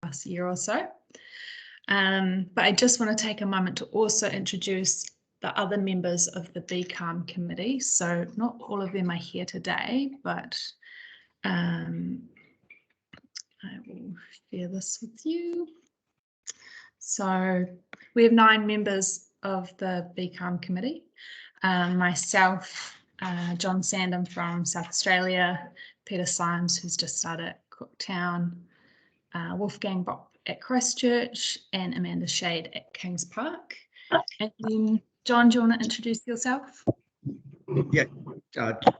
past year or so. But I just want to take a moment to also introduce the other members of the BCARM committee. So not all of them are here today, but I will share this with you. So we have 9 members of the BCARM committee. Myself, John Sandham from South Australia, Peter Symes, who's just started at Cooktown, Wolfgang Bopp at Christchurch, and Amanda Shade at Kings Park. And then, John, do you want to introduce yourself? Yeah,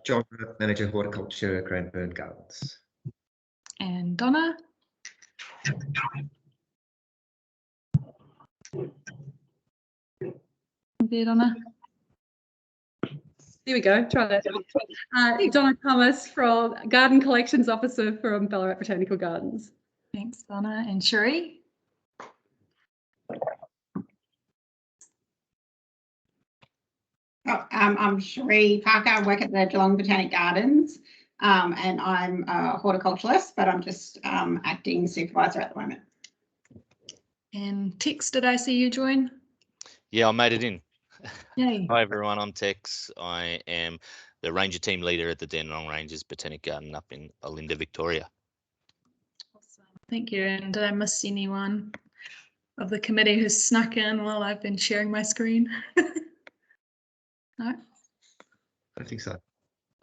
John, Manager Horticulture, Cranbourne Gardens. And Donna? There, Donna. There we go, try that. Donna Thomas, from Garden Collections Officer from Ballarat Botanical Gardens. Thanks, Donna. And Cherie? I'm Cherie Parker. I work at the Geelong Botanic Gardens, and I'm a horticulturalist, but I'm just acting supervisor at the moment. And Tex, did I see you join? Yeah, I made it in. Yay. Hi everyone, I'm Tex. I am the Ranger Team Leader at the Dandenong Rangers Botanic Garden up in Olinda, Victoria. Awesome. Thank you. And did I miss anyone of the committee who's snuck in while I've been sharing my screen? No? I think so.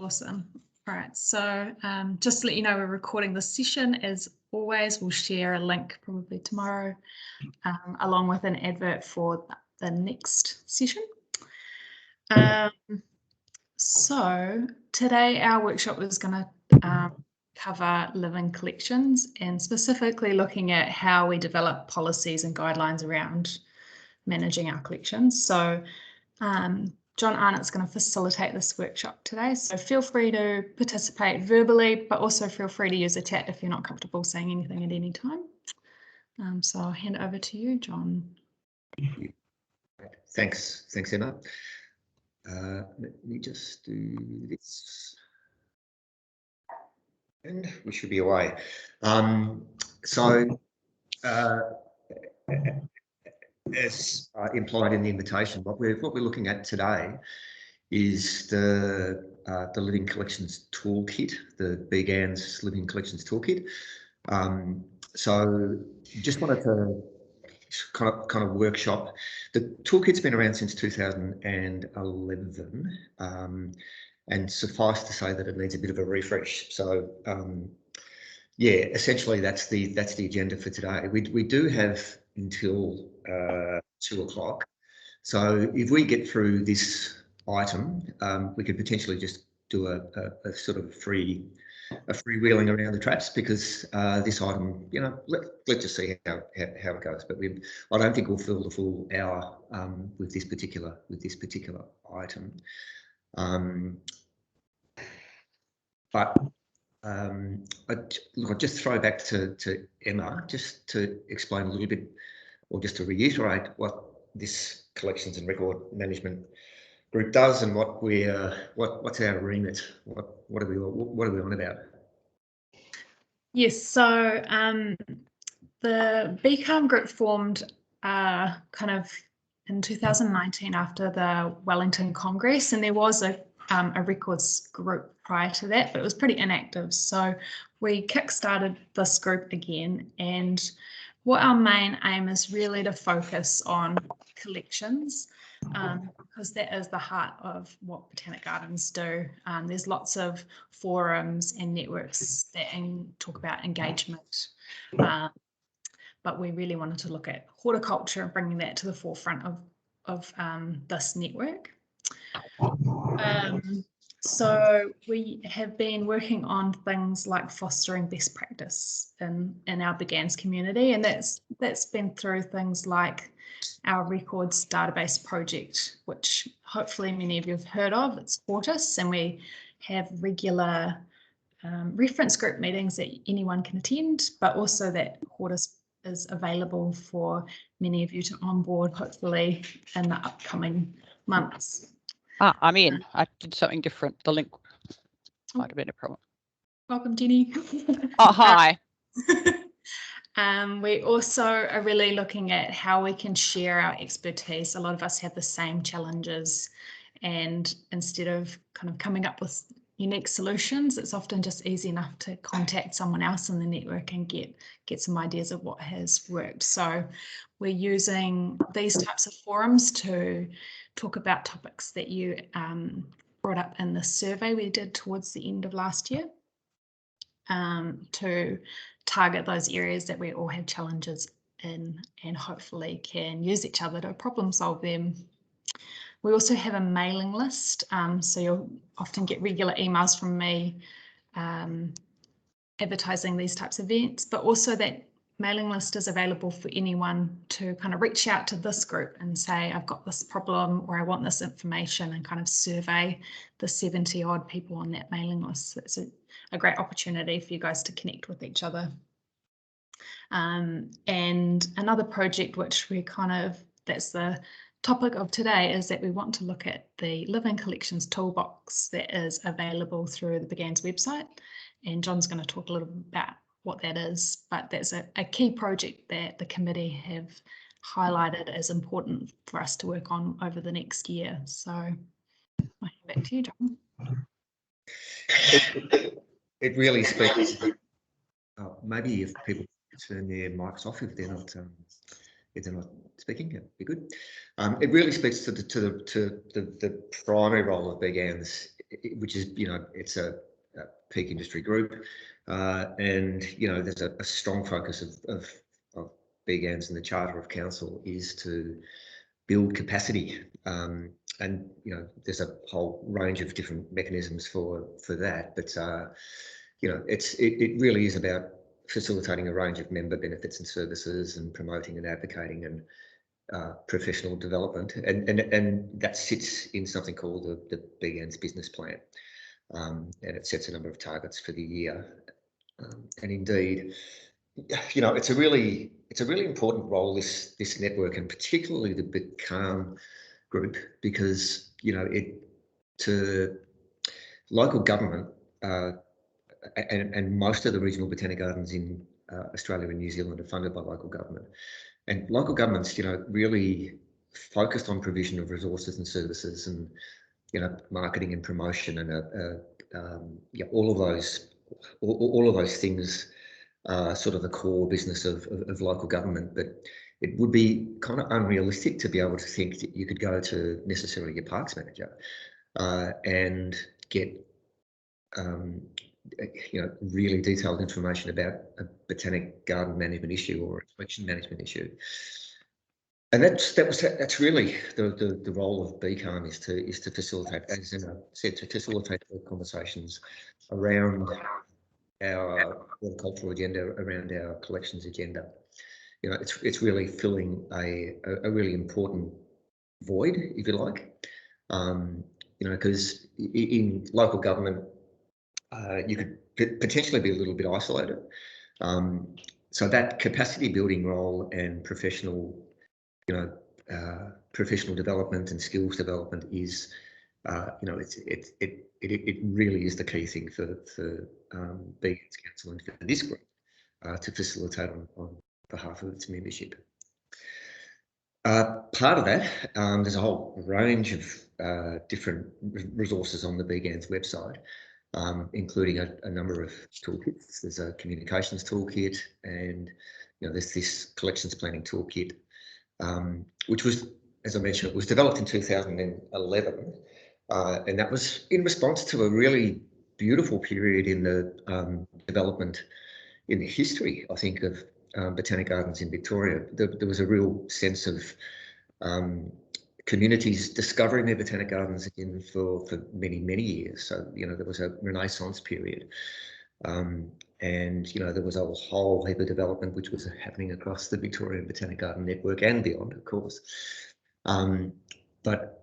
Awesome. All right. So just to let you know, we're recording this session. As always, we'll share a link probably tomorrow, along with an advert for the next session. So today our workshop is going to cover living collections and specifically looking at how we develop policies and guidelines around managing our collections. So John Arnott's going to facilitate this workshop today, so feel free to participate verbally, but also feel free to use a chat if you're not comfortable saying anything at any time. So I'll hand it over to you, John. Thanks, Emma. Let me just do this, and we should be away. As implied in the invitation, what we're looking at today is the Living Collections Toolkit, the BCARM's Living Collections Toolkit. So just wanted to kind of workshop. The toolkit's been around since 2011, and suffice to say that it needs a bit of a refresh. So yeah, essentially that's the agenda for today. We do have until 2 o'clock. So if we get through this item, we could potentially just do a sort of freewheeling around the traps, because this item, you know, let's just see how it goes. But I don't think we'll fill the full hour with this particular item. I'll just throw back to Emma just to explain a little bit, or just to reiterate what this collections and record management group does and what's our remit. What are we on about? Yes, so the BCARM group formed kind of in 2019 after the Wellington Congress, and there was a records group prior to that, but it was pretty inactive. So we kick-started this group again, and what our main aim is really to focus on collections, because that is the heart of what Botanic Gardens do. There's lots of forums and networks that talk about engagement, but we really wanted to look at horticulture and bringing that to the forefront of this network. So we have been working on things like fostering best practice in our BCARM's community, and that's been through things like our records database project, which hopefully many of you have heard of. It's Hortus, and we have regular reference group meetings that anyone can attend, but also that Hortus is available for many of you to onboard, hopefully in the upcoming months. I'm in. I did something different. The link might have been a problem. Welcome, Jenny. Oh, hi. We also are really looking at how we can share our expertise. A lot of us have the same challenges, and instead of kind of coming up with unique solutions, it's often just easy enough to contact someone else in the network and get some ideas of what has worked. So we're using these types of forums to talk about topics that you brought up in the survey we did towards the end of last year, to target those areas that we all have challenges in and hopefully can use each other to problem solve them. We also have a mailing list, so you'll often get regular emails from me advertising these types of events, but also that mailing list is available for anyone to kind of reach out to this group and say, I've got this problem or I want this information, and kind of survey the 70 odd people on that mailing list. So it's a great opportunity for you guys to connect with each other. And another project which we that's the topic of today, is that we want to look at the Living Collections Toolbox that is available through the BCARM's website. And John's going to talk a little bit about what that is, but that's a key project that the committee have highlighted as important for us to work on over the next year. So I'll hand back to you, John. It really speaks. Maybe if people turn their mics off if they're not speaking, it'd be good. It really speaks to the primary role of BCARMs, which is, it's a peak industry group, and there's a strong focus of BCARMs in the Charter of Council is to build capacity, and there's a whole range of different mechanisms for that, but it really is about facilitating a range of member benefits and services and promoting and advocating and professional development, and that sits in something called the BCARM's business plan, and it sets a number of targets for the year, and indeed, it's a really important role, this network, and particularly the BCARM group, because to local government, and most of the regional botanic gardens in Australia and New Zealand are funded by local government, and local governments, really focused on provision of resources and services, and marketing and promotion, and all of those things are sort of the core business of local government. But it would be kind of unrealistic to be able to think that you could go to necessarily your parks manager and get really detailed information about a botanic garden management issue or a collection management issue. And that's really the role of BCARM, is to facilitate, as Emma said, to facilitate the conversations around our horticultural agenda, around our collections agenda. It's really filling a really important void, if you like. Because in local government, you could potentially be a little bit isolated. So that capacity building role and professional development and skills development is, it really is the key thing for BCARM's Council and for this group to facilitate on behalf of its membership. Part of that, there's a whole range of different resources on the BCARM's website, including a number of toolkits. There's a communications toolkit, and there's this collections planning toolkit, which was, as I mentioned, it was developed in 2011, and that was in response to a really beautiful period in the development, in the history, I think, of botanic gardens in Victoria. There was a real sense of communities discovering their botanic gardens again for many, many years. So, there was a renaissance period. And, there was a whole heap of development which was happening across the Victorian Botanic Garden network and beyond, of course. But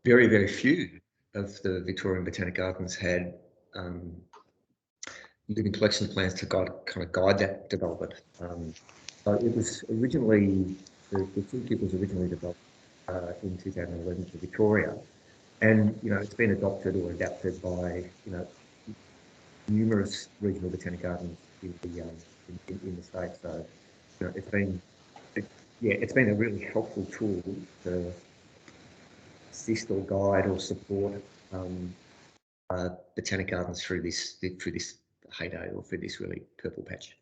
very, very few of the Victorian Botanic Gardens had living collection plans to guide that development. So it was originally, the toolkit was originally developed in 2011 for Victoria, and it's been adopted or adapted by numerous regional botanic gardens in the state. So you know, it's been a really helpful tool to assist or guide or support botanic gardens through this heyday or through this really purple patch.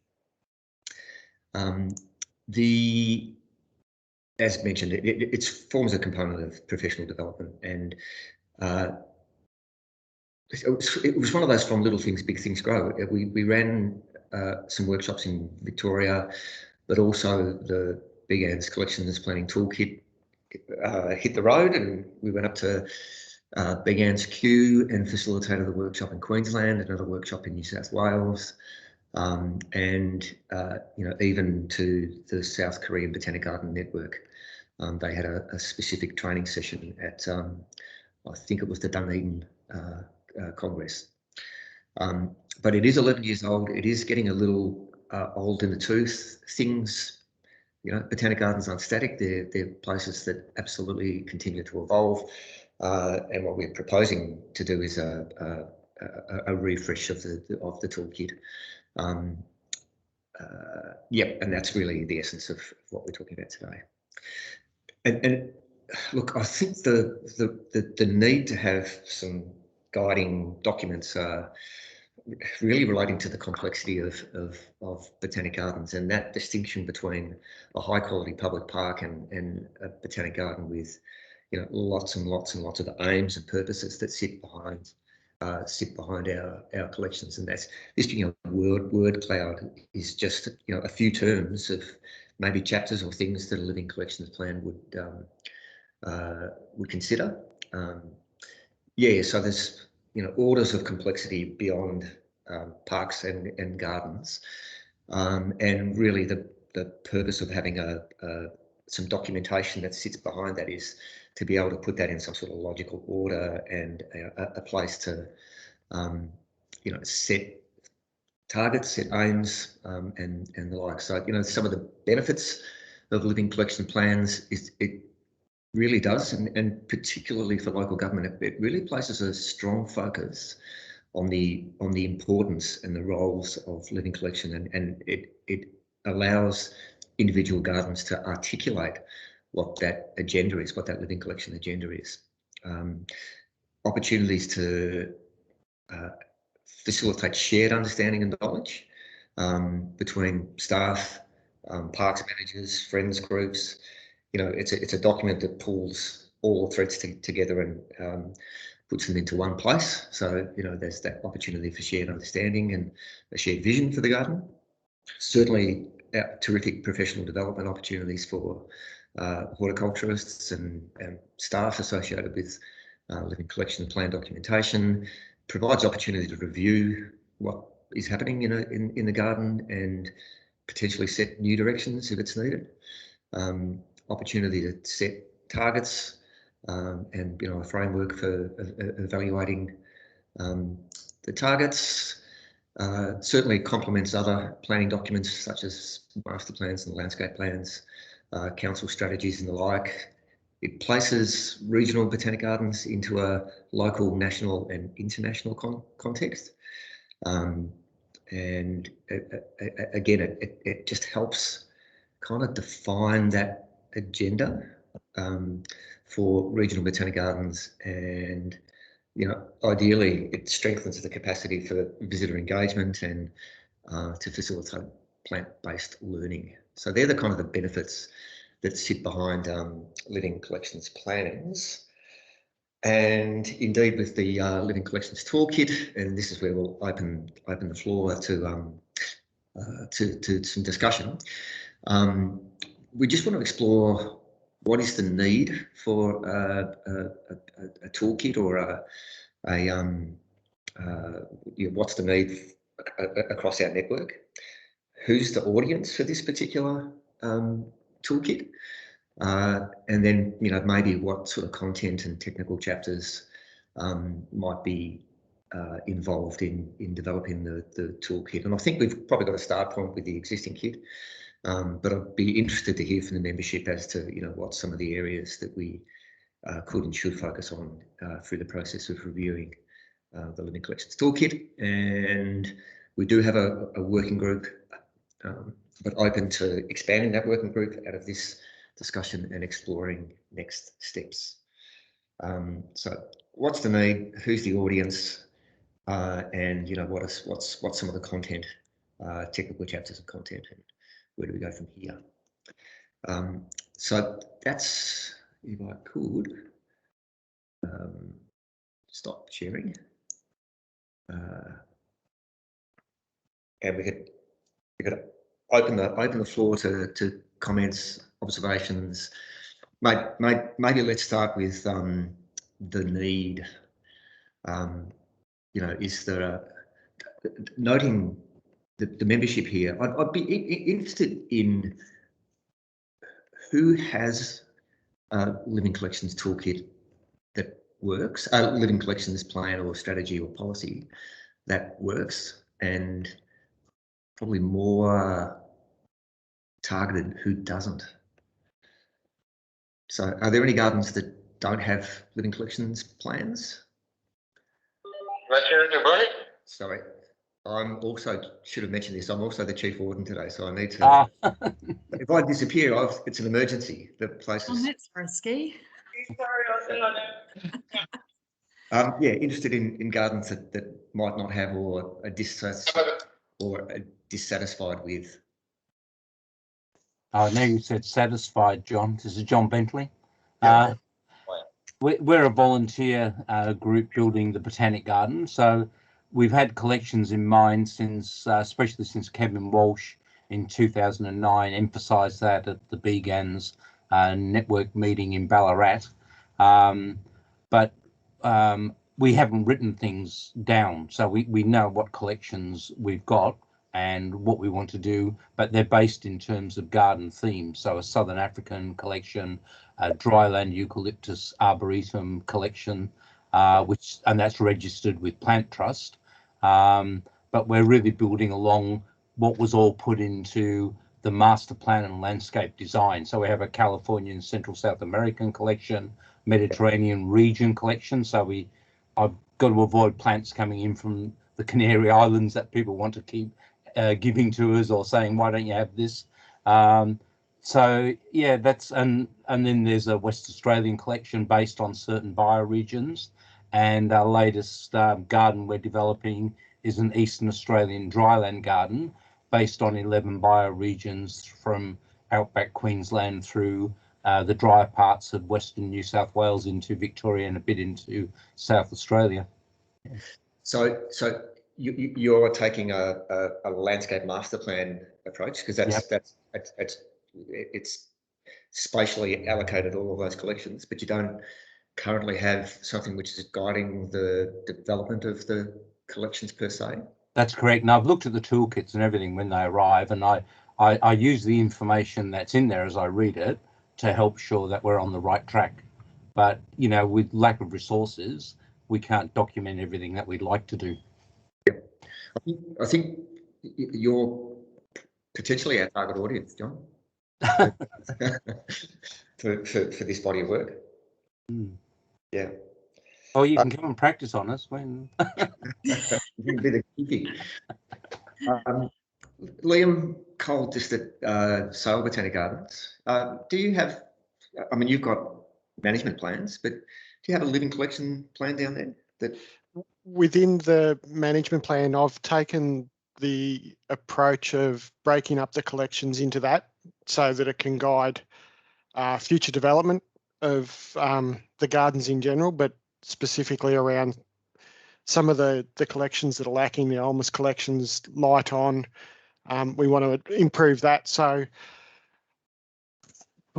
As mentioned, it forms a component of professional development, and it was one of those from little things, big things grow. We ran some workshops in Victoria, but also the BCARM's Collections Planning Toolkit hit the road, and we went up to BCARM's Q and facilitated a workshop in Queensland, another workshop in New South Wales, and you know, even to the South Korean Botanic Garden Network. They had a specific training session at, I think it was the Dunedin Congress. But it is 11 years old. It is getting a little old in the tooth. Things, you know, botanic gardens aren't static. They're places that absolutely continue to evolve. And what we're proposing to do is a refresh of the toolkit. Yep, and that's really the essence of what we're talking about today. And look, I think the need to have some guiding documents really relating to the complexity of botanic gardens, and that distinction between a high quality public park and a botanic garden with, you know, lots and lots and lots of aims and purposes that sit behind our collections. And that's this, you know, word cloud is just, you know, a few terms of maybe chapters or things that a living collections plan would consider. Yeah, so there's, you know, orders of complexity beyond parks and gardens, and really the purpose of having some documentation that sits behind that is to be able to put that in some sort of logical order and a place to, you know, set targets, set aims, and the like. So, you know, some of the benefits of living collection plans is it really does, and particularly for local government, it really places a strong focus on the importance and the roles of living collection, and it allows individual gardens to articulate what that agenda is, what that living collection agenda is. Opportunities to facilitate shared understanding and knowledge between staff, parks managers, friends groups. You know, it's a document that pulls all threads together and puts them into one place. So, you know, there's that opportunity for shared understanding and a shared vision for the garden. Certainly terrific professional development opportunities for horticulturists and staff associated with living collection plan documentation. Provides opportunity to review what is happening, you know, in the garden and potentially set new directions if it's needed. Opportunity to set targets and, you know, a framework for evaluating the targets. Certainly complements other planning documents such as master plans and landscape plans, council strategies and the like. It places regional botanic gardens into a local, national and international context. And again, it just helps kind of define that agenda for regional botanic gardens, and, you know, ideally it strengthens the capacity for visitor engagement and to facilitate plant-based learning. So they're the kind of the benefits that sit behind living collections plannings. And indeed with the living collections toolkit, and this is where we'll open the floor to some discussion. We just want to explore what is the need for a toolkit, or you know, what's the need across our network? Who's the audience for this particular toolkit? And then, you know, maybe what sort of content and technical chapters might be involved in developing the toolkit. And I think we've probably got a start point with the existing kit, but I'd be interested to hear from the membership as to, you know, what some of the areas that we could and should focus on through the process of reviewing the living collections toolkit. And we do have a working group but open to expanding that working group out of this discussion and exploring next steps. So what's the need? Who's the audience? And what's some of the content, technical chapters of content, and where do we go from here? So that's, if I could stop sharing, and we could open the floor to comments, observations. Maybe let's start with the need. Is there noting the membership here? I'd be interested in who has a Living Collections toolkit that works, a Living Collections plan or strategy or policy that works, and probably more targeted who doesn't. So are there any gardens that don't have Living Collections plans? Sorry, I'm also, should have mentioned this, I'm also the chief warden today, so I need to, if I disappear, it's an emergency. The place is... Oh, that's risky. Yeah, interested in gardens that might not have, or are dissatisfied with. Oh, now you said satisfied, John. This is John Bentley. Yeah. We're a volunteer group building the Botanic Garden. So we've had collections in mind since, especially since Kevin Walsh in 2009 emphasised that at the BCARM network meeting in Ballarat. But we haven't written things down. So we know what collections we've got and what we want to do, but they're based in terms of garden themes. So a Southern African collection, a dryland eucalyptus arboretum collection, and that's registered with Plant Trust. But we're really building along what was all put into the master plan and landscape design. So we have a Californian Central South American collection, Mediterranean region collection. So I've got to avoid plants coming in from the Canary Islands that people want to keep giving to us or saying, why don't you have this? So yeah, that's, and then there's a West Australian collection based on certain bioregions, and our latest garden we're developing is an Eastern Australian dryland garden based on 11 bioregions from outback Queensland through the drier parts of Western New South Wales into Victoria and a bit into South Australia. So you're taking a landscape master plan approach, because it's spatially allocated all of those collections, but you don't currently have something which is guiding the development of the collections per se. That's correct. And I've looked at the toolkits and everything when they arrive, and I use the information that's in there as I read it to help sure that we're on the right track. But with lack of resources, we can't document everything that we'd like to do. I think you're potentially our target audience, John, for this body of work. Yeah. Oh, you can come and practice on us when. You can be the keeping. Liam Cole, just at Sale Botanic Gardens. Do you have? I mean, you've got management plans, but do you have a living collection plan down there? That within the management plan, I've taken the approach of breaking up the collections into that so that it can guide future development of the gardens in general, but specifically around some of the collections that are lacking, the Olmus collections, light on. We want to improve that. So,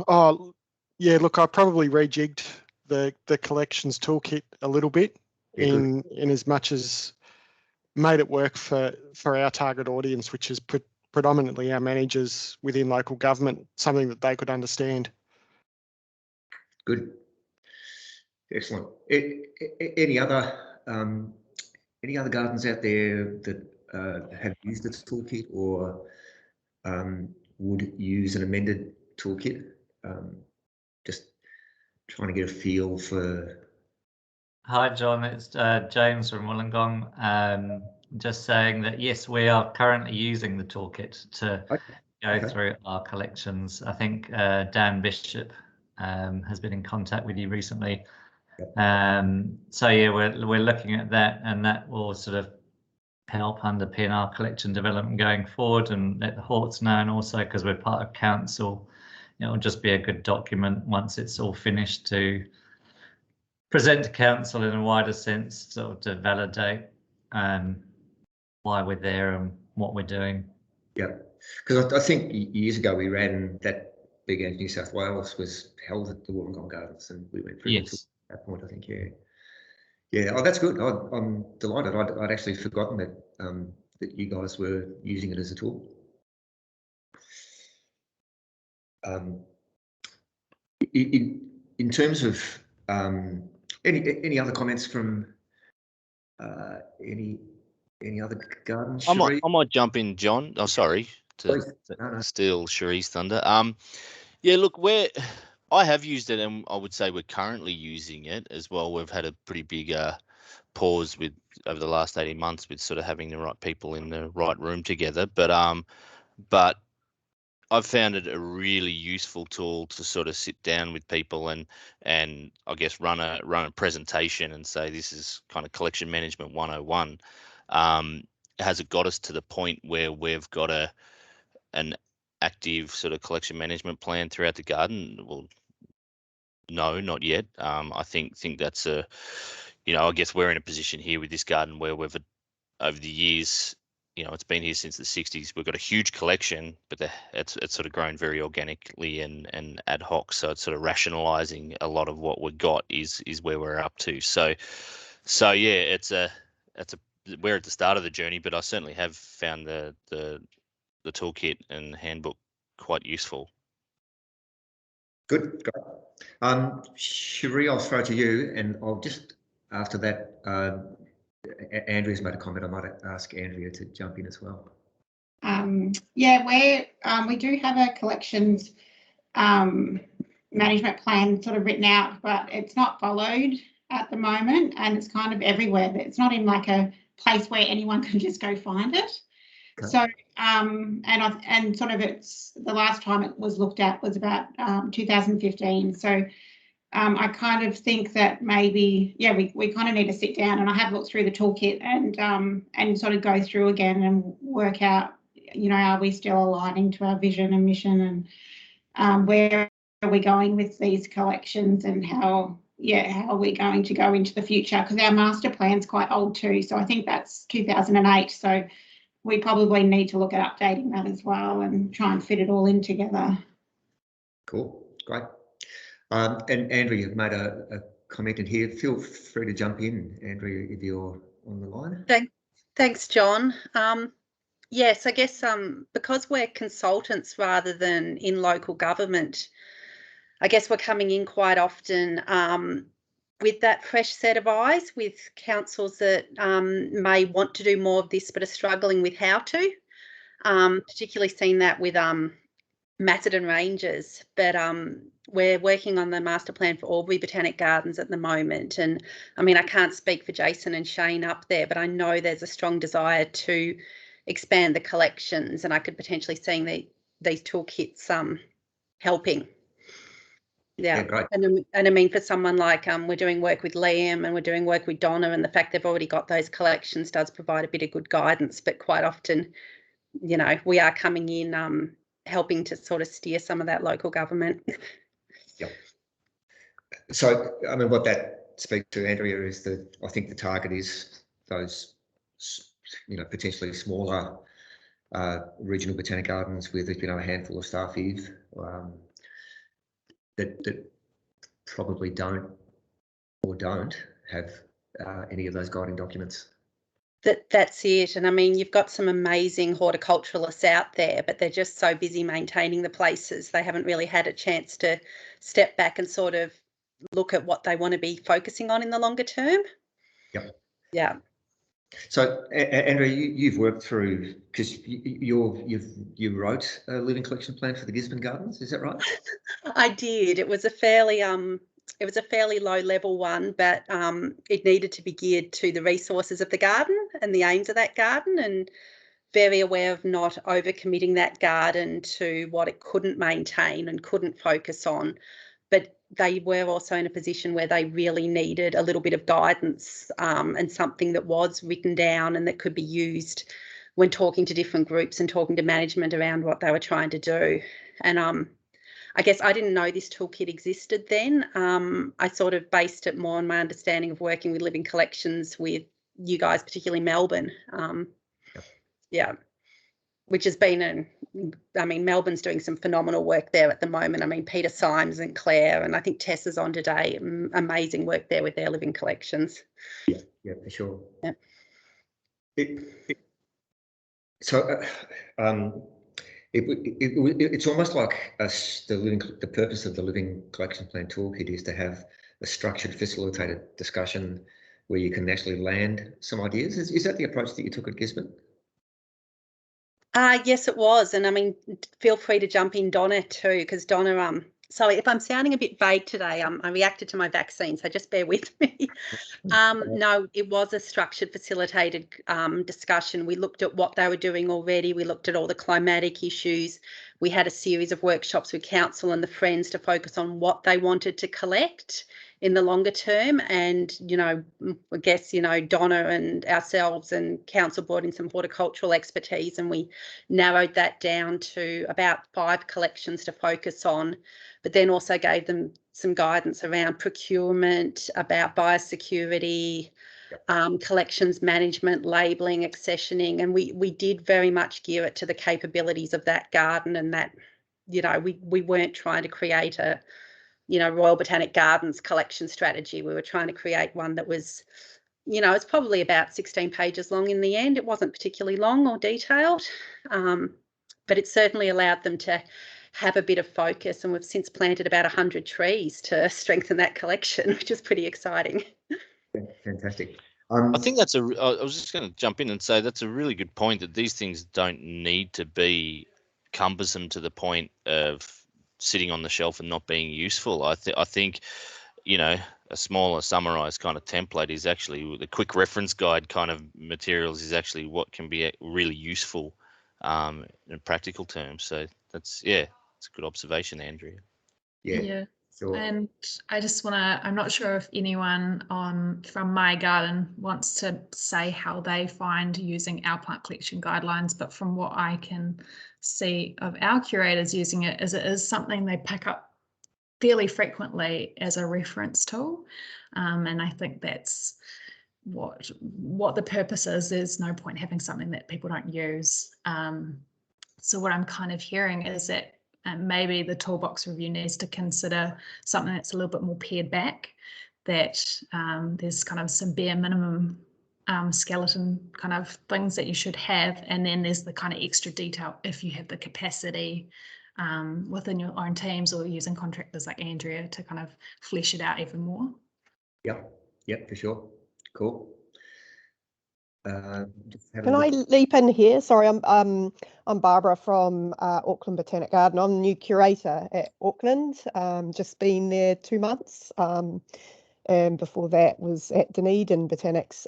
yeah, look, I probably rejigged the collections toolkit a little bit in as much as made it work for our target audience, which is predominantly our managers within local government, something that they could understand. Good, excellent. Any other gardens out there that have used this toolkit or would use an amended toolkit? Just trying to get a feel for. Hi, John. It's James from Wollongong. Just saying that yes, we are currently using the toolkit to go through our collections. I think Dan Bishop has been in contact with you recently. So yeah, we're looking at that, and that will sort of help underpin our collection development going forward, and let the Horts know, and also because we're part of council, it'll just be a good document once it's all finished to present to council in a wider sense, sort of to validate why we're there and what we're doing. Yeah, because I think years ago we ran that Big Ant New South Wales was held at the Wollongong Gardens, and we went through Yes. that point, I think. Yeah. Oh, that's good. I'm delighted. I'd actually forgotten that that you guys were using it as a tool. In terms of any other comments from any other gardens? I might jump in, John. Oh, sorry to No. steal Cherie's thunder. Yeah, look, I have used it, and I would say we're currently using it as well. We've had a pretty big pause over the last 18 months with sort of having the right people in the right room together. But I've found it a really useful tool to sort of sit down with people and I guess run a presentation and say, this is kind of collection management 101. Has it got us to the point where we've got an active sort of collection management plan throughout the garden? Well, no, not yet. I think that's I guess we're in a position here with this garden where we've, over the years, it's been here since the 60s. We've got a huge collection, but it's sort of grown very organically and ad hoc. So it's sort of rationalizing a lot of what we've got is where we're up to. So yeah, we're at the start of the journey, but I certainly have found the toolkit and handbook quite useful. Good. Cherie, I'll throw to you, and I'll just after that. Andrea's made a comment. I might ask Andrea to jump in as well. Yeah, we do have a collections management plan sort of written out, but it's not followed at the moment, and it's kind of everywhere. It's not in like a place where anyone can just go find it. Okay. So and sort of it's the last time it was looked at was about 2015. So I kind of think that maybe, yeah, we kind of need to sit down, and I have looked through the toolkit and sort of go through again and work out, are we still aligning to our vision and mission, and where are we going with these collections, and how are we going to go into the future? Because our master plan's quite old too, so I think that's 2008. So we probably need to look at updating that as well and try and fit it all in together. Cool, great. And Andrea, you've made a comment in here. Feel free to jump in, Andrea, if you're on the line. Thanks, John. Yes, I guess because we're consultants rather than in local government, I guess we're coming in quite often with that fresh set of eyes with councils that may want to do more of this but are struggling with how to, particularly seen that with Macedon Ranges, but we're working on the master plan for Albury Botanic Gardens at the moment. And I mean, I can't speak for Jason and Shane up there, but I know there's a strong desire to expand the collections, and I could potentially see these toolkits helping. Yeah, great. And I mean, for someone like we're doing work with Liam and we're doing work with Donna, and the fact they've already got those collections does provide a bit of good guidance, but quite often, we are coming in helping to sort of steer some of that local government. Yep. So, I mean, what that speaks to, Andrea, is that I think the target is those, potentially smaller regional botanic gardens with, a handful of staff here that probably don't have any of those guiding documents. That's it. And I mean, you've got some amazing horticulturalists out there, but they're just so busy maintaining the places. They haven't really had a chance to step back and sort of look at what they want to be focusing on in the longer term. Yep. Yeah. So, Andrea, you've worked through, because you wrote a living collection plan for the Gisborne Gardens, is that right? I did. It was a fairly low level one, but it needed to be geared to the resources of the garden and the aims of that garden. And very aware of not overcommitting that garden to what it couldn't maintain and couldn't focus on. But they were also in a position where they really needed a little bit of guidance and something that was written down and that could be used when talking to different groups and talking to management around what they were trying to do. And I guess I didn't know this toolkit existed then. I sort of based it more on my understanding of working with living collections with you guys, particularly Melbourne. Yeah, which has been I mean, Melbourne's doing some phenomenal work there at the moment. I mean, Peter Symes and Claire, and I think Tessa's on today. Amazing work there with their living collections. Yeah, for sure. Yeah. It's almost like the purpose of the Living Collection Plan Toolkit is to have a structured, facilitated discussion where you can actually land some ideas. Is that the approach that you took at Gisborne? Yes, it was. And I mean, feel free to jump in, Donna, too, because Donna, sorry, if I'm sounding a bit vague today, I reacted to my vaccine, so just bear with me. No, it was a structured, facilitated discussion. We looked at what they were doing already. We looked at all the climatic issues. We had a series of workshops with council and the Friends to focus on what they wanted to collect in the longer term. And, you know, I guess, you know, Donna and ourselves and council brought in some horticultural expertise, and we narrowed that down to about 5 collections to focus on, but then also gave them some guidance around procurement, about biosecurity, collections management, labelling, accessioning, and we did very much gear it to the capabilities of that garden, and that, you know, we weren't trying to create a, you know, Royal Botanic Gardens collection strategy. We were trying to create one that was, you know, it's probably about 16 pages long in the end. It wasn't particularly long or detailed, but it certainly allowed them to have a bit of focus, and we've since planted about 100 trees to strengthen that collection, which is pretty exciting. Fantastic. I think I was just going to jump in and say that's a really good point, that these things don't need to be cumbersome to the point of sitting on the shelf and not being useful. I think, you know, a smaller summarized kind of template is actually, the quick reference guide kind of materials is actually what can be really useful in practical terms. So that's, yeah, it's a good observation, Andrea. Yeah. Sure. And I just want to, I'm not sure if anyone from my garden wants to say how they find using our plant collection guidelines, but from what I can see of our curators using it, is it is something they pick up fairly frequently as a reference tool. And I think that's what the purpose is. There's no point having something that people don't use. So what I'm kind of hearing is that maybe the toolbox review needs to consider something that's a little bit more pared back, that there's kind of some bare minimum skeleton kind of things that you should have, and then there's the kind of extra detail if you have the capacity within your own teams or using contractors like Andrea to kind of flesh it out even more. Yep, for sure. Cool. Can I leap in here? Sorry, I'm Barbara from Auckland Botanic Garden. I'm the new curator at Auckland. Just been there 2 months, and before that was at Dunedin Botanics.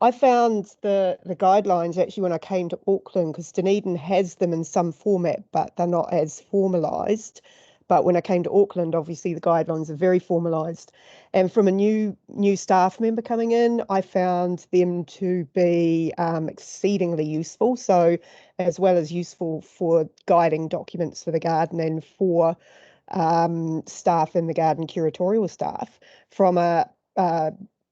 I found the guidelines actually when I came to Auckland, because Dunedin has them in some format, but they're not as formalised. But when I came to Auckland, obviously the guidelines are very formalised. And from a new staff member coming in, I found them to be exceedingly useful. So as well as useful for guiding documents for the garden and for staff in the garden, curatorial staff, from a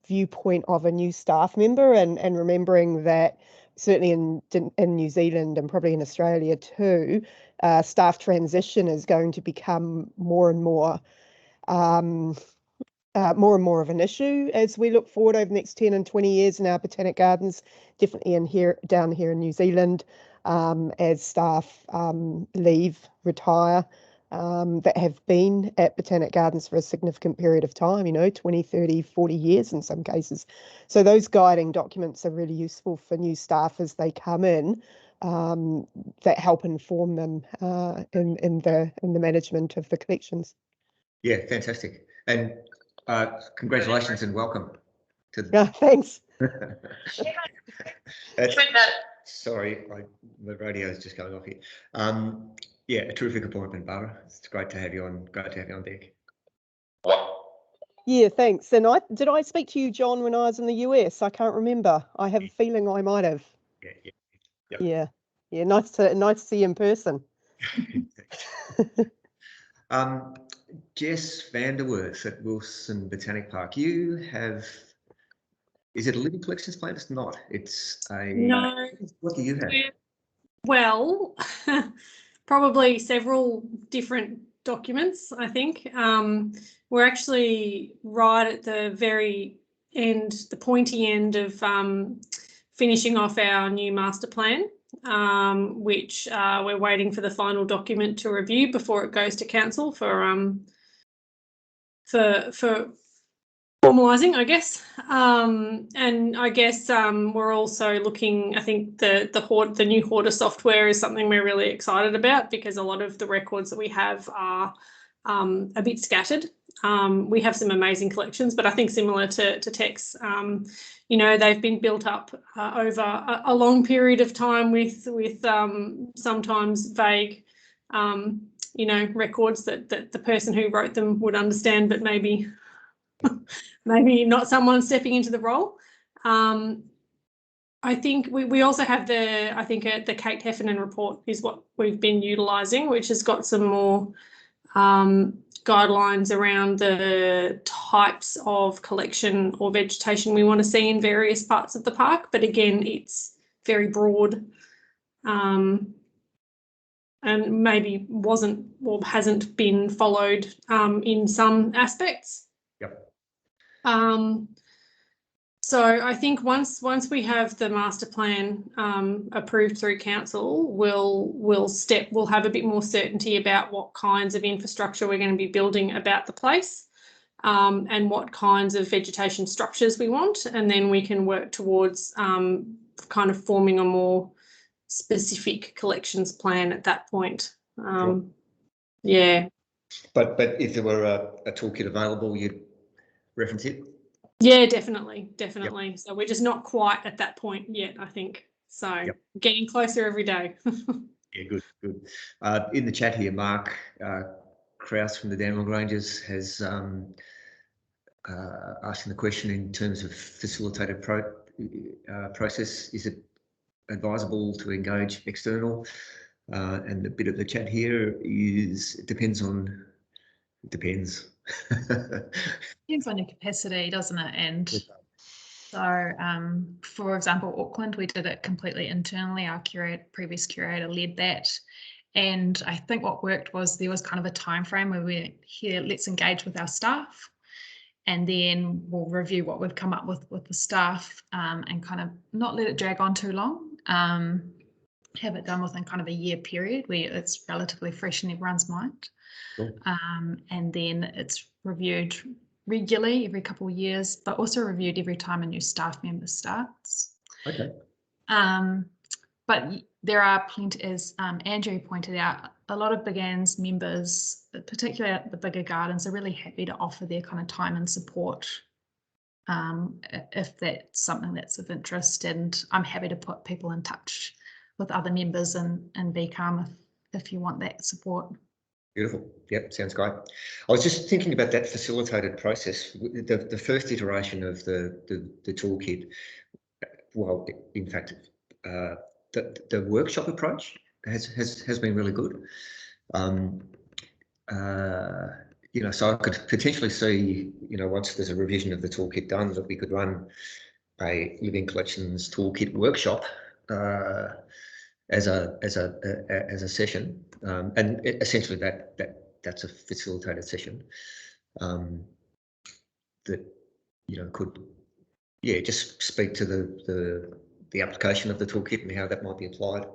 viewpoint of a new staff member, and remembering that certainly in New Zealand and probably in Australia too, staff transition is going to become more and more of an issue as we look forward over the next 10 and 20 years in our botanic gardens, definitely down here in New Zealand, as staff leave, retire, that have been at botanic gardens for a significant period of time, 20, 30, 40 years in some cases. So those guiding documents are really useful for new staff as they come in, that help inform them in the management of the collections. Yeah, fantastic. And congratulations and welcome to thanks. Sorry, the radio's just going off here. Yeah, a terrific appointment, Barbara. It's great to have you on. Great to have you on deck. Yeah, thanks. And did I speak to you, John, when I was in the US? I can't remember. I have a feeling I might have. Yeah. Yeah. Nice to see you in person. Jess Vanderwerth at Wilson Botanic Park. You have. Is it a living collections plan? It's not. It's a. No. What do you have? Well, probably several different documents, I think. We're actually right at the very end, the pointy end of finishing off our new master plan, which we're waiting for the final document to review before it goes to council for formalising, I guess. And I guess we're also looking, I think the new hoarder software is something we're really excited about, because a lot of the records that we have are a bit scattered. We have some amazing collections, but I think similar to Tex, you know, they've been built up over a long period of time with sometimes vague you know, records that the person who wrote them would understand, but maybe not someone stepping into the role. I think we also have the Kate Heffernan report is what we've been utilising, which has got some more guidelines around the types of collection or vegetation we want to see in various parts of the park. But again, it's very broad and maybe wasn't or hasn't been followed in some aspects. Yep. So I think once we have the master plan approved through council, we'll have a bit more certainty about what kinds of infrastructure we're going to be building about the place, and what kinds of vegetation structures we want, and then we can work towards kind of forming a more specific collections plan at that point. Sure. Yeah. But if there were a toolkit available, you'd reference it? Yeah, definitely. Yep. So we're just not quite at that point yet, I think. So Yep. Getting closer every day. Yeah, good. In the chat here, Mark Krause from the Dandenong Rangers has asking the question in terms of facilitated process. Is it advisable to engage external? And the bit of the chat here is it depends. Depends on your capacity, doesn't it? And so, for example, Auckland, we did it completely internally. Our previous curator led that. And I think what worked was there was kind of a time frame where we're here, let's engage with our staff, and then we'll review what we've come up with the staff, and kind of not let it drag on too long. Have it done within kind of a year period where it's relatively fresh in everyone's mind. Cool. And then it's reviewed regularly every couple of years, but also reviewed every time a new staff member starts. Okay. But there are plenty, as Andrew pointed out, a lot of BCARM's members, particularly at the bigger gardens, are really happy to offer their kind of time and support if that's something that's of interest. And I'm happy to put people in touch with other members in BCARM if you want that support. Beautiful. Yep, sounds great. I was just thinking about that facilitated process. The first iteration of the toolkit, well, in fact, the workshop approach has been really good. You know, so I could potentially see, you know, once there's a revision of the toolkit done, that we could run a living collections toolkit workshop as a session, and essentially that's a facilitated session that, you know, could, yeah, just speak to the application of the toolkit and how that might be applied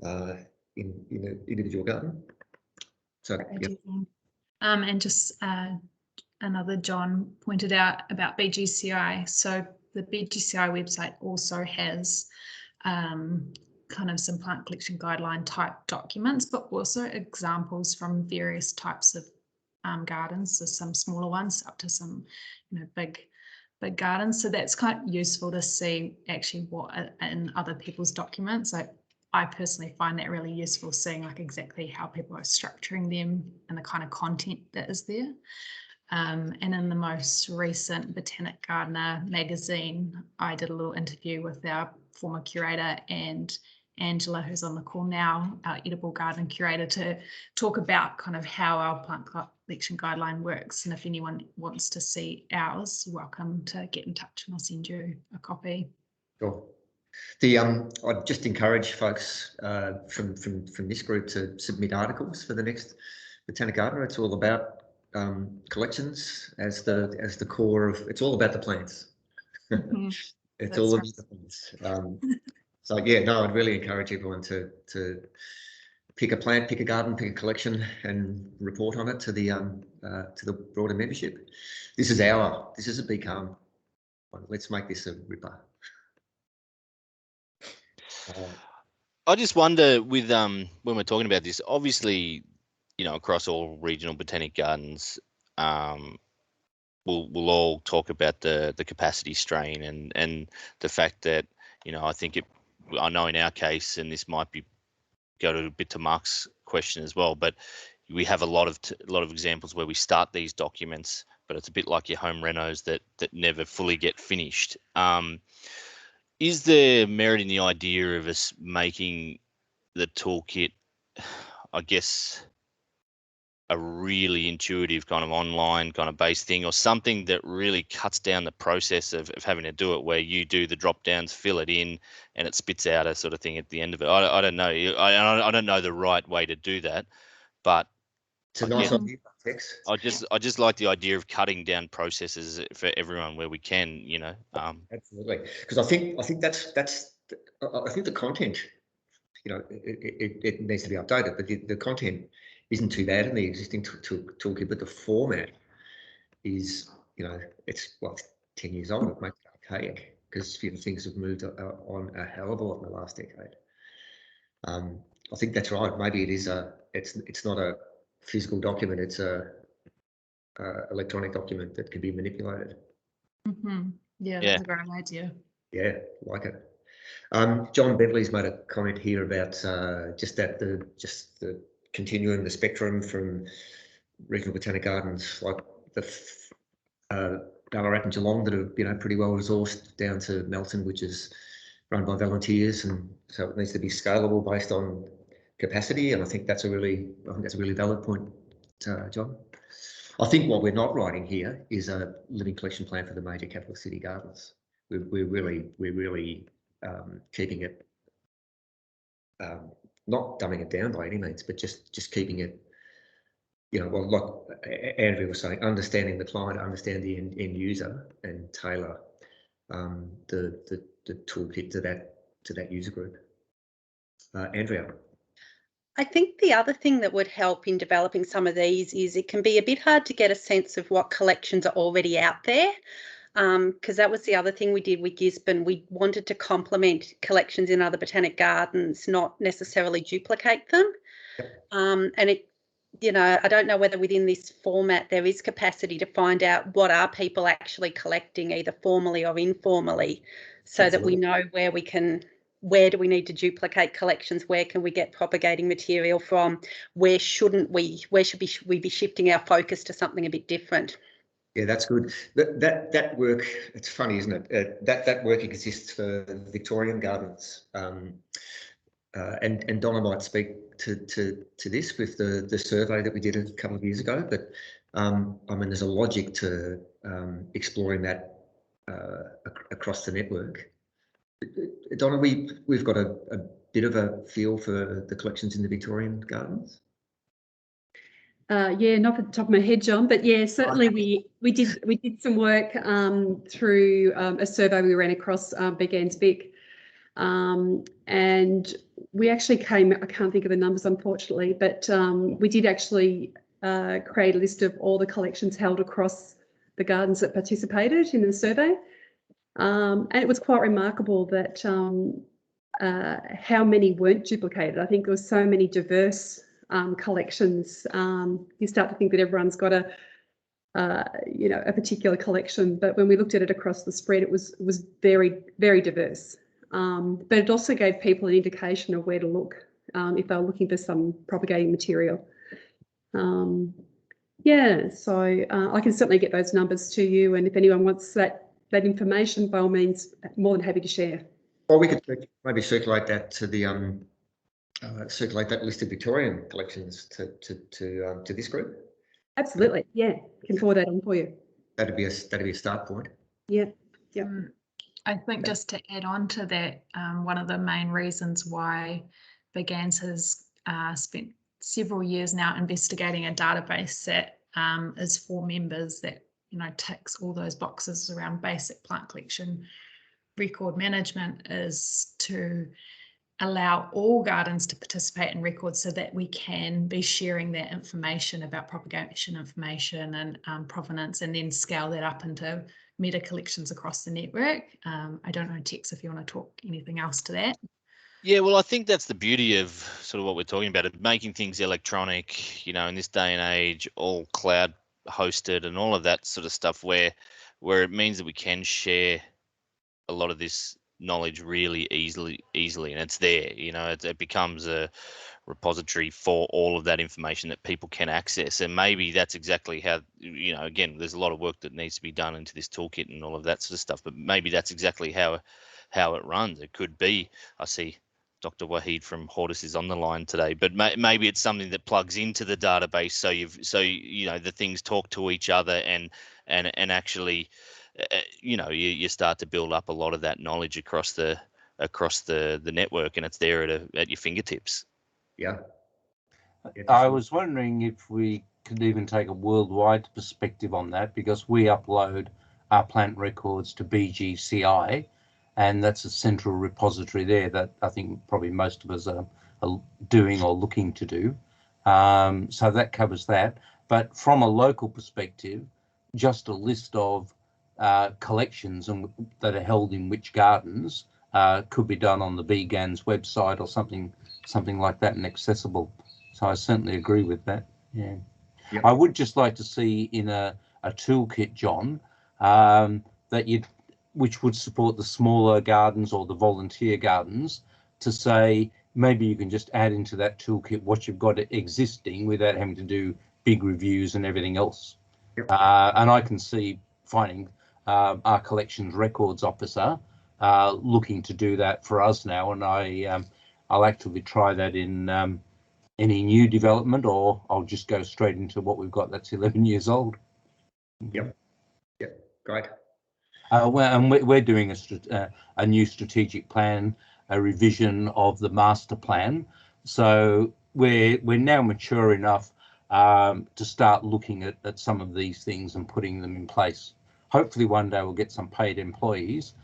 in an individual garden. So, yep. And just another John pointed out about BGCI. So the BGCI website also has kind of some plant collection guideline type documents, but also examples from various types of gardens. So some smaller ones up to some, you know, big big gardens. So that's kind of useful to see actually what in other people's documents. I personally find that really useful, seeing like exactly how people are structuring them and the kind of content that is there. And in the most recent Botanic Gardener magazine, I did a little interview with our former curator and Angela, who's on the call now, our edible garden curator, to talk about kind of how our plant collection guideline works. And if anyone wants to see ours, you're welcome to get in touch and I'll send you a copy. Sure. I'd just encourage folks from this group to submit articles for the next Botanic Gardener. It's all about collections as the core of. It's all about the plants. Mm-hmm. It's That's all right. about the plants. So yeah, no, I'd really encourage everyone to pick a plant, pick a garden, pick a collection, and report on it to the broader membership. This is a BCARM one. Let's make this a ripper. I just wonder with when we're talking about this, obviously, you know, across all regional botanic gardens, we'll all talk about the capacity strain and the fact that, you know, I know in our case, and this might go a bit to Mark's question as well, but we have a lot of examples where we start these documents, but it's a bit like your home renos that never fully get finished. Is there merit in the idea of us making the toolkit, I guess, a really intuitive kind of online kind of based thing, or something that really cuts down the process of having to do it, where you do the drop downs, fill it in, and it spits out a sort of thing at the end of it? I don't know. I don't know the right way to do that, but it's a nice idea, Tex. I just like the idea of cutting down processes for everyone where we can, you know. Absolutely, because I think the content, you know, it needs to be updated, but the content isn't too bad in the existing toolkit, but the format is, you know, it's 10 years old. It makes it archaic because things have moved on a hell of a lot in the last decade. I think that's right. Maybe it is it's not a physical document. It's a electronic document that can be manipulated. Mm-hmm. Yeah, that's a great idea. Yeah, like it. John Beverley's made a comment here about just the continuum, the spectrum from regional botanic gardens like the Ballarat and Geelong that are, you know, pretty well resourced, down to Melton, which is run by volunteers, and so it needs to be scalable based on capacity. And I think that's a really valid point, John. I think what we're not writing here is a living collection plan for the major capital city gardens. We're really keeping it, not dumbing it down by any means, but just keeping it, you know, well, like Andrew was saying, understanding the client, understand the end user, and tailor the toolkit to that user group. Andrea. I think the other thing that would help in developing some of these is it can be a bit hard to get a sense of what collections are already out there. Because that was the other thing we did with Gisborne. We wanted to complement collections in other botanic gardens, not necessarily duplicate them. And it, you know, I don't know whether within this format there is capacity to find out what are people actually collecting, either formally or informally, so Absolutely. That we know where do we need to duplicate collections, where can we get propagating material from, where should we be shifting our focus to something a bit different. Yeah, that's good. That work, it's funny, isn't it? That work exists for Victorian gardens, and Donna might speak to this with the survey that we did a couple of years ago. But I mean, there's a logic to exploring that across the network. Donna, we've got a bit of a feel for the collections in the Victorian gardens. Yeah, not off the top of my head, John, but yeah, certainly we did some work through a survey we ran across Big Anne's Vic, and we actually I can't think of the numbers unfortunately, but we did actually create a list of all the collections held across the gardens that participated in the survey, and it was quite remarkable that how many weren't duplicated. I think there were so many diverse collections. You start to think that everyone's got a you know, a particular collection. But when we looked at it across the spread, it was very, very diverse. But it also gave people an indication of where to look if they were looking for some propagating material. Yeah, so I can certainly get those numbers to you, and if anyone wants that information, by all means, more than happy to share. Well, we could maybe circulate that to the circulate that list of Victorian collections to this group. Absolutely, yeah, can forward that on for you. That'd be a start point. Yeah, yeah. I think just to add on to that, one of the main reasons why BCARM has spent several years now investigating a database that is for members that, you know, ticks all those boxes around basic plant collection record management, is to allow all gardens to participate in records so that we can be sharing that information about propagation information and provenance, and then scale that up into meta collections across the network. I don't know, Tex, if you want to talk anything else to that. Yeah, well, I think that's the beauty of sort of what we're talking about, of making things electronic, you know, in this day and age, all cloud hosted and all of that sort of stuff, where it means that we can share a lot of this knowledge really easily, and it's there, you know, it becomes a repository for all of that information that people can access. And maybe that's exactly how, you know, again, there's a lot of work that needs to be done into this toolkit and all of that sort of stuff, but maybe that's exactly how it runs. It could be, I see Dr. Wahid from Hortus is on the line today, but maybe it's something that plugs into the database, so you know, the things talk to each other, and actually, you know, you start to build up a lot of that knowledge across the network, and it's there at your fingertips. Yeah. I was wondering if we could even take a worldwide perspective on that, because we upload our plant records to BCARM, and that's a central repository there that I think probably most of us are doing or looking to do. So that covers that. But from a local perspective, just a list of collections that are held in which gardens could be done on the BCARM's website or something like that, and accessible. So I certainly agree with that. Yeah. Yep. I would just like to see in a toolkit, John, that which would support the smaller gardens or the volunteer gardens, to say maybe you can just add into that toolkit what you've got existing without having to do big reviews and everything else. Yep. And I can see finding our collections records officer looking to do that for us now, and I'll actively try that in any new development, or I'll just go straight into what we've got that's 11 years old. Yep. Yep. Great. And we're doing a new strategic plan, a revision of the master plan. So we're now mature enough to start looking at some of these things and putting them in place. Hopefully one day we'll get some paid employees,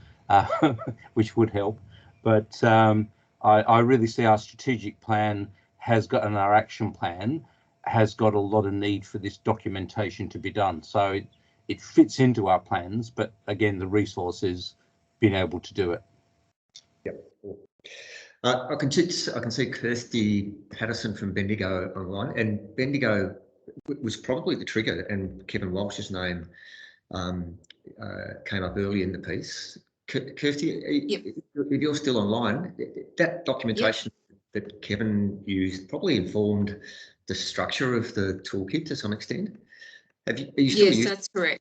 which would help. But I really see our strategic plan has got, and our action plan has got a lot of need for this documentation to be done. So it fits into our plans, but again, the resource is being able to do it. Yep. I can see Kirsty Patterson from Bendigo online, and Bendigo was probably the trigger, and Kevin Walsh's name came up early in the piece. Kirsty, yep. If you're still online, that documentation that Kevin used probably informed the structure of the toolkit to some extent. Are you still yes, that's correct.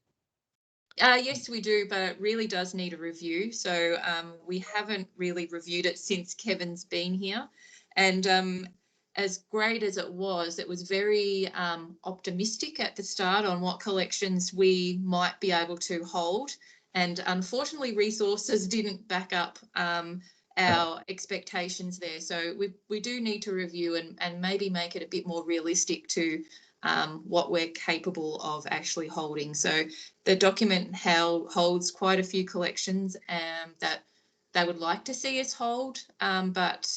Yes, we do, but it really does need a review. So we haven't really reviewed it since Kevin's been here. And as great as it was very optimistic at the start on what collections we might be able to hold. And unfortunately, resources didn't back up our expectations there. So we do need to review and maybe make it a bit more realistic to what we're capable of actually holding. So the document holds quite a few collections that they would like to see us hold, but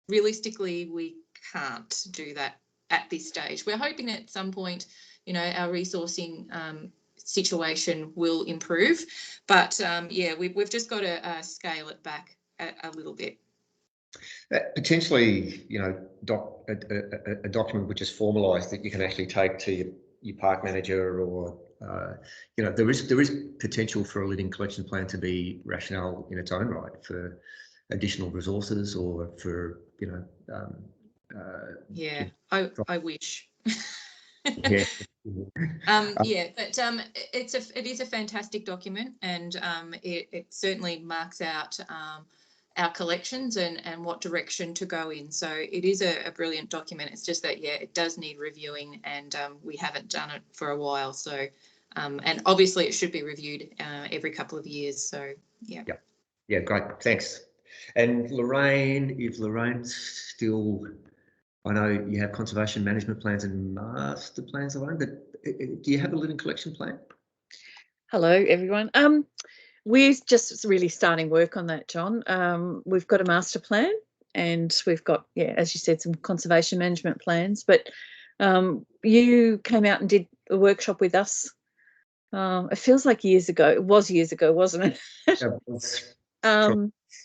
realistically we can't do that at this stage. We're hoping at some point, you know, our resourcing situation will improve, but yeah, we've just got to scale it back a little bit. Potentially, you know, a document which is formalised that you can actually take to your park manager or you know, there is potential for a living collection plan to be rationale in its own right for additional resources or for, you know, yeah, I wish. yeah. Yeah, but it is a fantastic document, and it certainly marks out our collections and what direction to go in. So it is a brilliant document. It's just that, yeah, it does need reviewing, and we haven't done it for a while. So and obviously it should be reviewed every couple of years. So yeah. Yeah, great, thanks. And Lorraine, if Lorraine's still, I know you have conservation management plans and master plans, Lorraine, but do you have a living collection plan? Hello, everyone. We're just really starting work on that, John. We've got a master plan, and we've got, yeah, as you said, some conservation management plans. But you came out and did a workshop with us. It feels like years ago. It was years ago, wasn't it?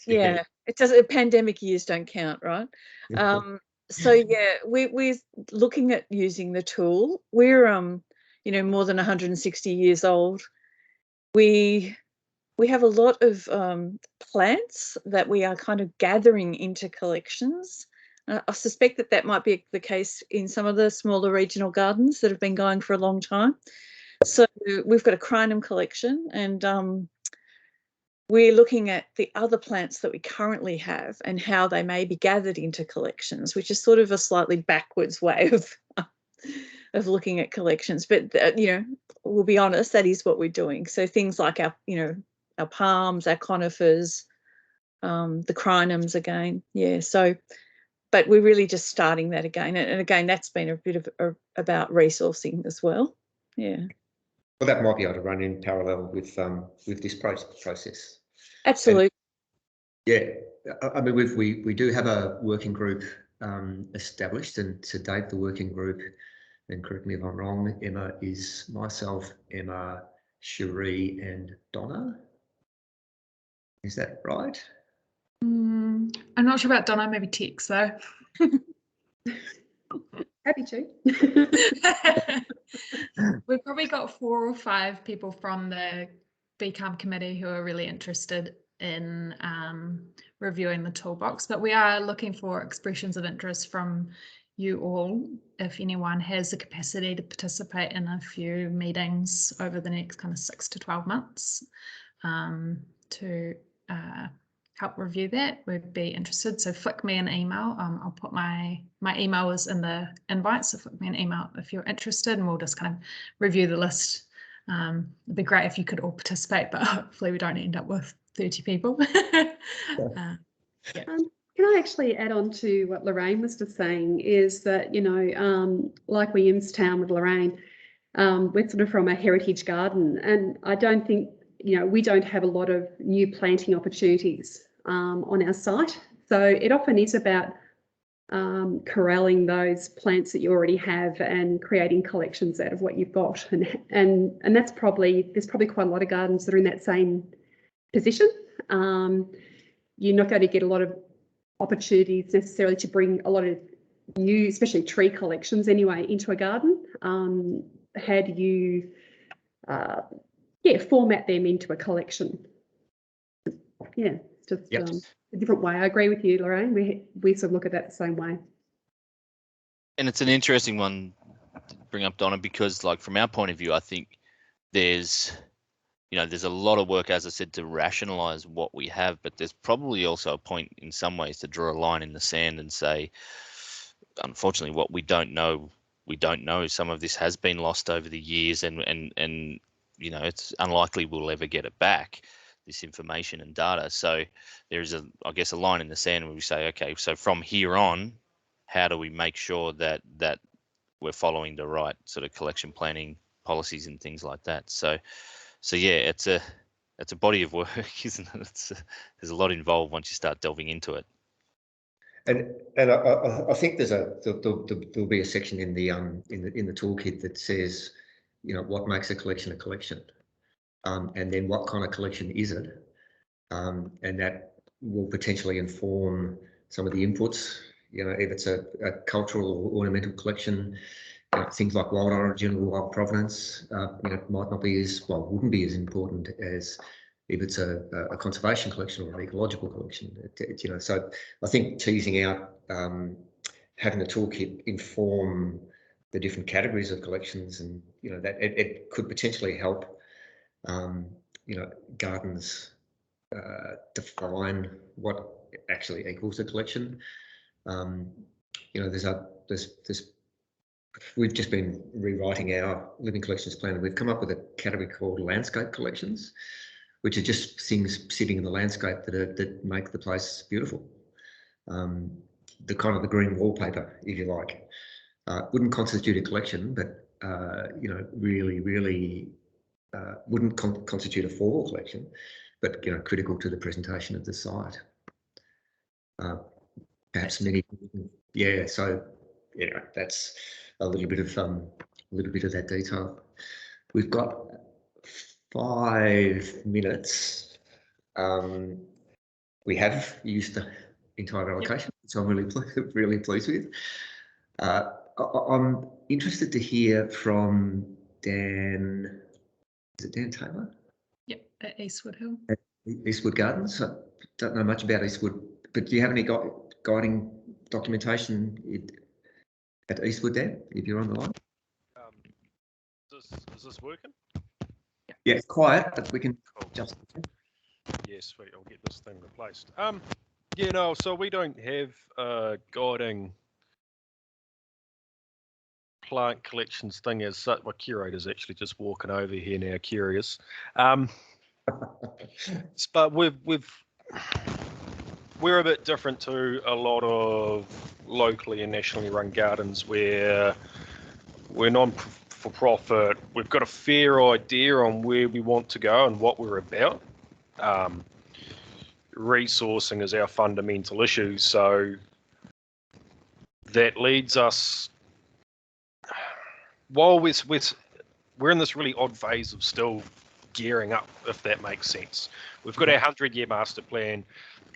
Yeah, it does. Pandemic years don't count, right? So yeah, we're looking at using the tool. We're you know, more than 160 years old. We have a lot of plants that we are kind of gathering into collections. I suspect that might be the case in some of the smaller regional gardens that have been going for a long time. So we've got a crinum collection, and we're looking at the other plants that we currently have and how they may be gathered into collections, which is sort of a slightly backwards way of looking at collections. But you know, we'll be honest, that is what we're doing. So things like our, you know, our palms, our conifers, the crinums again. Yeah. So, but we're really just starting that again. And again, that's been a bit of about resourcing as well. Yeah. Well, that might be able to run in parallel with this process. Absolutely. And, yeah, I mean, we do have a working group established, and to date, the working group, and correct me if I'm wrong, Emma, is myself, Emma, Cherie, and Donna. Is that right? I'm not sure about Donna, maybe Tex though. Happy to. We've probably got 4 or 5 people from the BCARM committee who are really interested in reviewing the toolbox, but we are looking for expressions of interest from you all. If anyone has the capacity to participate in a few meetings over the next kind of 6 to 12 months to help review that, we'd be interested. So flick me an email. I'll put my email is in the invite, so flick me an email if you're interested, and we'll just kind of review the list. It'd be great if you could all participate, but hopefully we don't end up with 30 people. Yeah. Can I actually add on to what Lorraine was just saying, is that, you know, like Williamstown with Lorraine, we're sort of from a heritage garden, and I don't think, you know, we don't have a lot of new planting opportunities on our site. So it often is about corralling those plants that you already have and creating collections out of what you've got. And that's there's probably quite a lot of gardens that are in that same position. You're not going to get a lot of opportunities necessarily to bring a lot of new, especially tree collections anyway, into a garden. How do you format them into a collection? Yeah, it's just a different way. I agree with you, Lorraine. We sort of look at that the same way. And it's an interesting one to bring up, Donna, because like from our point of view, I think there's a lot of work, as I said, to rationalize what we have, but there's probably also a point in some ways to draw a line in the sand and say, unfortunately, what we don't know. Some of this has been lost over the years, and you know, it's unlikely we'll ever get it back, this information and data. So there is I guess, a line in the sand where we say, okay, so from here on, how do we make sure that we're following the right sort of collection planning policies and things like that? So yeah, it's a body of work, isn't it? There's a lot involved once you start delving into it. And I think there'll be a section in the toolkit that says, you know, what makes a collection, and then what kind of collection is it, and that will potentially inform some of the inputs. You know, if it's a cultural or ornamental collection, things like wild origin or wild provenance, might not be as, well, wouldn't be as important as if it's a conservation collection or an ecological collection. So I think teasing out, having the toolkit inform the different categories of collections, and that it could potentially help gardens define what actually equals a collection. We've just been rewriting our living collections plan, and we've come up with a category called landscape collections, which are just things sitting in the landscape that make the place beautiful. The kind of the green wallpaper, if you like. Wouldn't constitute a collection, but really wouldn't constitute a formal collection, but critical to the presentation of the site. Perhaps many, yeah. So that's a little bit of that detail. We've got 5 minutes. We have used the entire allocation, so I'm really pleased with. I'm interested to hear from Dan. Is it Dan Taylor? Yep, at Eastwood Hill. At Eastwood Gardens. I don't know much about Eastwood, but do you have any guiding documentation at Eastwood, Dan, if you're on the line? Is this working? Yeah, it's quiet, but we can just. Yeah, sweet. I'll get this thing replaced. Yeah, no. So we don't have guiding plant collections thing as such. My curator's actually just walking over here now, curious. But we're a bit different to a lot of locally and nationally run gardens where we're non-for-profit. We've got a fair idea on where we want to go and what we're about. Resourcing is our fundamental issue, so that leads us, while we're in this really odd phase of still gearing up, if that makes sense. We've got our 100-year master plan.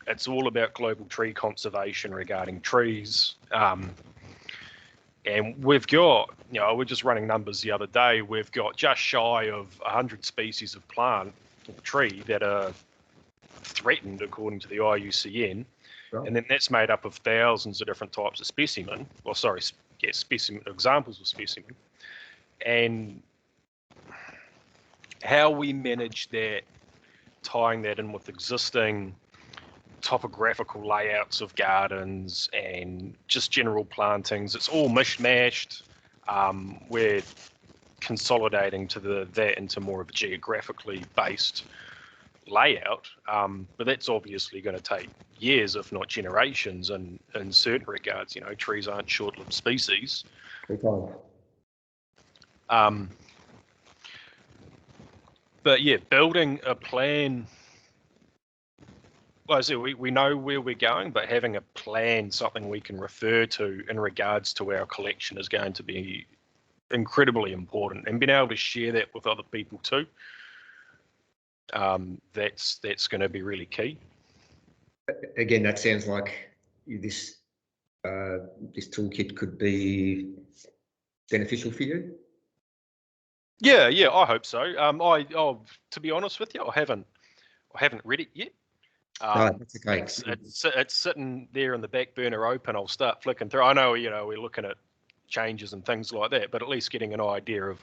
It's all about global tree conservation regarding trees. And we've got, we're just running numbers the other day, we've got just shy of 100 species of plant or tree that are threatened according to the IUCN. Right. And then that's made up of thousands of different types of specimen, specimen examples of specimen. And how we manage that, tying that in with existing topographical layouts of gardens and just general plantings, it's all mishmashed. We're consolidating to that into more of a geographically based layout, but that's obviously going to take years, if not generations, and in certain regards, trees aren't short-lived species. But yeah, building a plan. Well, so we know where we're going, but having a plan, something we can refer to in regards to our collection, is going to be incredibly important, and being able to share that with other people too. That's going to be really key. Again, that sounds like this toolkit could be beneficial for you. Yeah, I hope so. To be honest with you, I haven't read it yet. That's okay. It's sitting there in the back burner open. I'll start flicking through. I know, we're looking at changes and things like that, but at least getting an idea of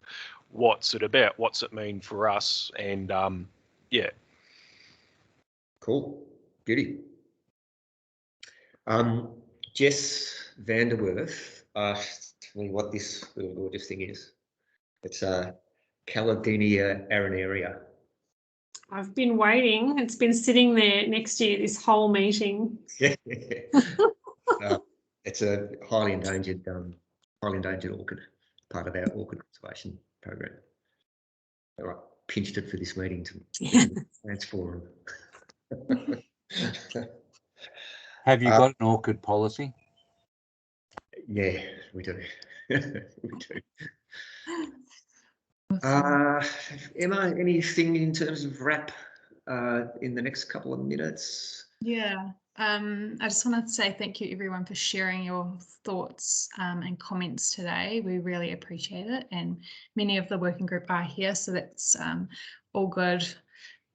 what's it about, what's it mean for us, and yeah. Cool. Beauty. Jess Vanderwerf asked me what this little gorgeous thing is. It's a Caladinia arenaria. I've been waiting. It's been sitting there next to you this whole meeting. It's a highly endangered orchid, part of our orchid conservation program. I pinched it for this meeting to transform. Have you got an orchid policy? Yeah, we do. We do. Emma, anything in terms of wrap in the next couple of minutes? Yeah. I just wanted to say thank you everyone for sharing your thoughts and comments today. We really appreciate it, and many of the working group are here, so that's all good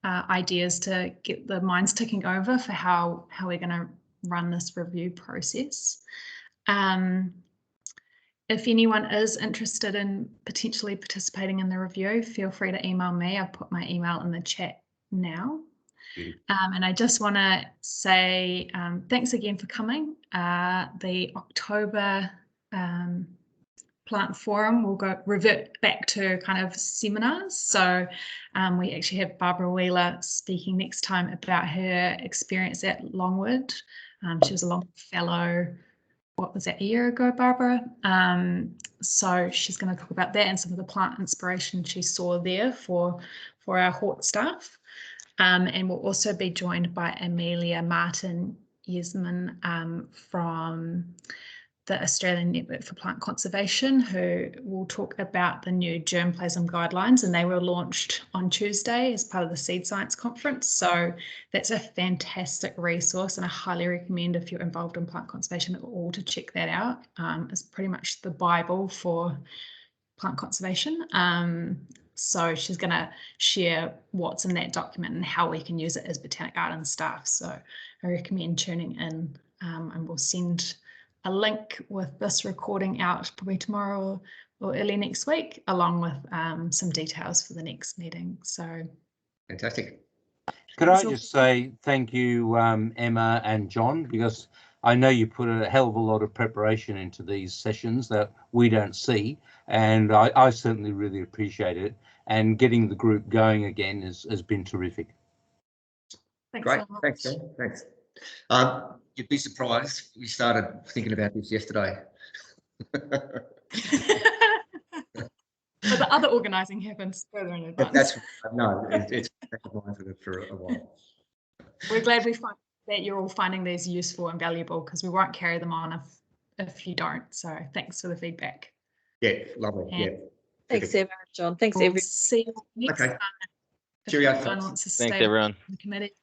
ideas to get the minds ticking over for how we're going to run this review process. If anyone is interested in potentially participating in the review, feel free to email me. I've put my email in the chat now. And I just want to say thanks again for coming. The October Plant Forum will revert back to kind of seminars. So we actually have Barbara Wheeler speaking next time about her experience at Longwood. She was a Longwood Fellow, what was that, a year ago, Barbara? So she's going to talk about that and some of the plant inspiration she saw there for our Hort staff. And we'll also be joined by Amelia Martin-Yesman from the Australian Network for Plant Conservation, who will talk about the new germplasm guidelines, and they were launched on Tuesday as part of the Seed Science Conference. So that's a fantastic resource, and I highly recommend, if you're involved in plant conservation at all, to check that out. It's pretty much the Bible for plant conservation. So she's going to share what's in that document and how we can use it as Botanic Garden staff. So I recommend tuning in, and we'll send a link with this recording out probably tomorrow or early next week, along with some details for the next meeting. So fantastic. Could I just say thank you, Emma and John, because I know you put a hell of a lot of preparation into these sessions that we don't see, and I certainly really appreciate it. And getting the group going again has been terrific. Thanks Great, so much. thanks, John. Thanks. You'd be surprised. We started thinking about this yesterday. But the other organising happens further in advance. That's no, it's been for a while. We're glad that you're all finding these useful and valuable, because we won't carry them on if you don't. So thanks for the feedback. Yeah, lovely. And yeah. Thanks, Emma and John. Thanks, we'll everyone. see you next time. Cheerio, If anyone folks. wants to Thanks, stay everyone. on the committee.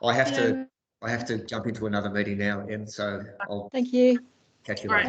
I have to jump into another meeting now, Em, so I'll Thank you. catch you All later. right.